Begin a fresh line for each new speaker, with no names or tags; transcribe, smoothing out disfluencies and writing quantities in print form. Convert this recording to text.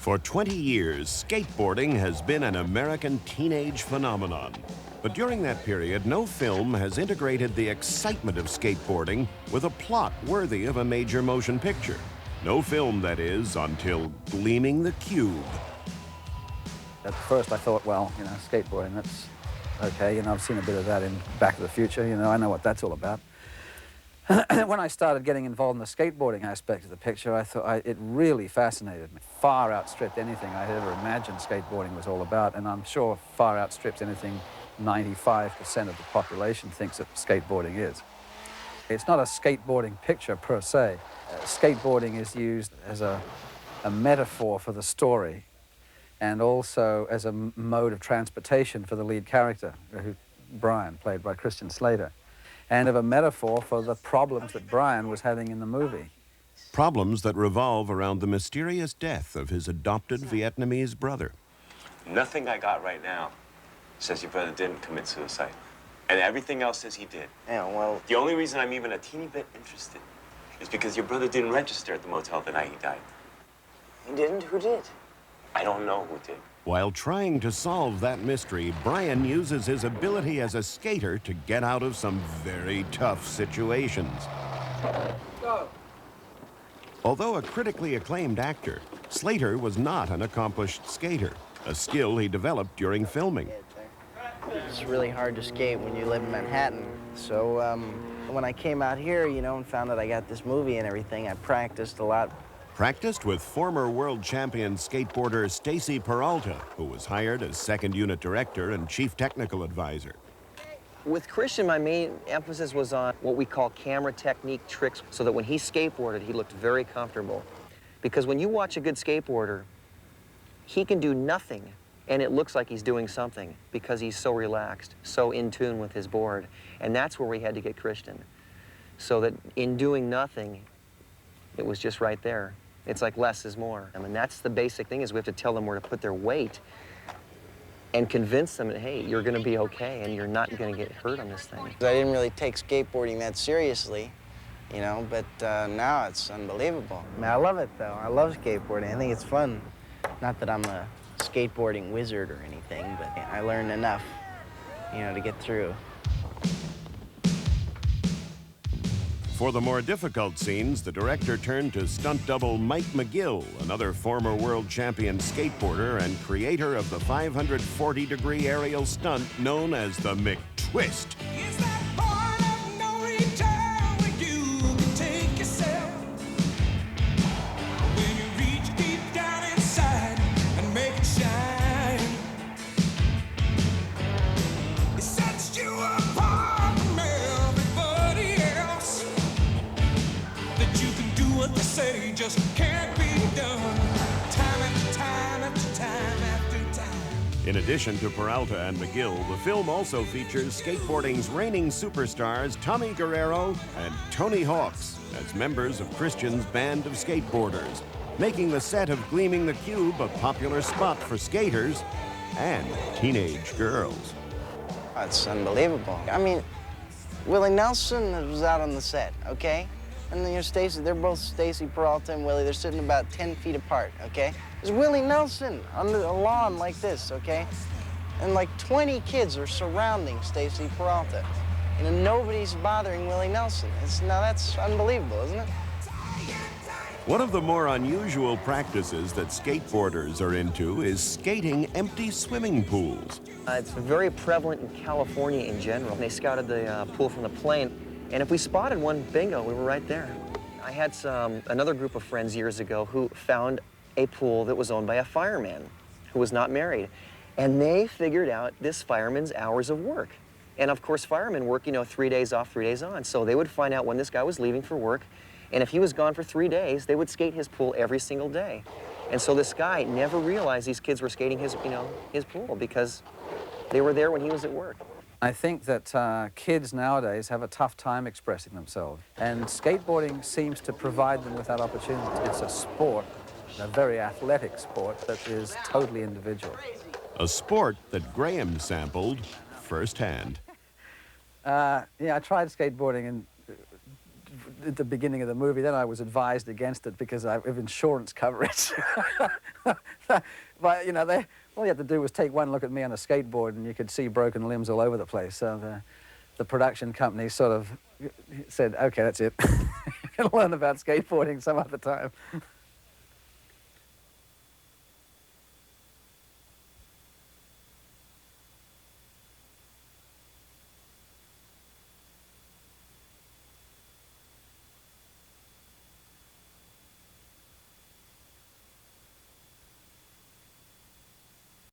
For 20 years, skateboarding has been an American teenage phenomenon. But during that period, no film has integrated the excitement of skateboarding with a plot worthy of a major motion picture. No film, that is, until Gleaming the Cube.
At first I thought, well, skateboarding, that's okay. I've seen a bit of that in Back to the Future. I know what that's all about. When I started getting involved in the skateboarding aspect of the picture, I thought it really fascinated me. Far outstripped anything I had ever imagined skateboarding was all about, and I'm sure far outstrips anything 95% of the population thinks that skateboarding is. It's not a skateboarding picture per se. Skateboarding is used as a metaphor for the story and also as a mode of transportation for the lead character, Brian, played by Christian Slater, and of a metaphor for the problems that Brian was having in the movie.
Problems that revolve around the mysterious death of his adopted Vietnamese brother.
Nothing I got right now says your brother didn't commit suicide. And everything else says he did.
Yeah, well...
The only reason I'm even a teeny bit interested is because your brother didn't register at the motel the night he died.
He didn't? Who did?
I don't know who did.
While trying to solve that mystery, Brian uses his ability as a skater to get out of some very tough situations.
Go.
Although a critically acclaimed actor, Slater was not an accomplished skater, a skill he developed during filming.
It's really hard to skate when you live in Manhattan. So when I came out here, and found that I got this movie and everything, I practiced a lot.
Practiced with former world champion skateboarder Stacy Peralta, who was hired as second unit director and chief technical advisor.
With Christian, my main emphasis was on what we call camera technique tricks, so that when he skateboarded, he looked very comfortable. Because when you watch a good skateboarder, he can do nothing, and it looks like he's doing something because he's so relaxed, so in tune with his board. And that's where we had to get Christian, so that in doing nothing, it was just right there. It's like less is more. I mean, that's the basic thing, is we have to tell them where to put their weight and convince them that, hey, you're gonna be okay and you're not gonna get hurt on this thing.
I didn't really take skateboarding that seriously, but now it's unbelievable. I mean, I love it, though. I love skateboarding. I think it's fun. Not that I'm a skateboarding wizard or anything, but I learned enough, to get through.
For the more difficult scenes, the director turned to stunt double Mike McGill, another former world champion skateboarder and creator of the 540-degree aerial stunt known as the McTwist.
Just can't be done time after time after time after time.
In addition to Peralta and McGill, the film also features skateboarding's reigning superstars Tommy Guerrero and Tony Hawks as members of Christian's band of skateboarders, making the set of Gleaming the Cube a popular spot for skaters and teenage girls.
It's unbelievable. I mean, Willie Nelson was out on the set, okay? And Stacy, they're both Stacy Peralta and Willie. They're sitting about 10 feet apart, okay? There's Willie Nelson on the lawn like this, okay? And like 20 kids are surrounding Stacy Peralta. And nobody's bothering Willie Nelson. Now that's unbelievable, isn't it?
One of the more unusual practices that skateboarders are into is skating empty swimming pools.
It's very prevalent in California in general. They scouted the pool from the plane. And if we spotted one, bingo, we were right there. I had another group of friends years ago who found a pool that was owned by a fireman who was not married. And they figured out this fireman's hours of work. And of course, firemen work, 3 days off, 3 days on. So they would find out when this guy was leaving for work. And if he was gone for 3 days, they would skate his pool every single day. And so this guy never realized these kids were skating his pool because they were there when he was at work.
I think that kids nowadays have a tough time expressing themselves, and skateboarding seems to provide them with that opportunity. It's a sport, a very athletic sport that is totally individual.
A sport that Graham sampled firsthand.
Yeah, I tried skateboarding, and at the beginning of the movie. Then I was advised against it because of insurance coverage. But, you know, all you had to do was take one look at me on a skateboard and you could see broken limbs all over the place. So the production company sort of said, okay, that's it. You'll learn about skateboarding some other time.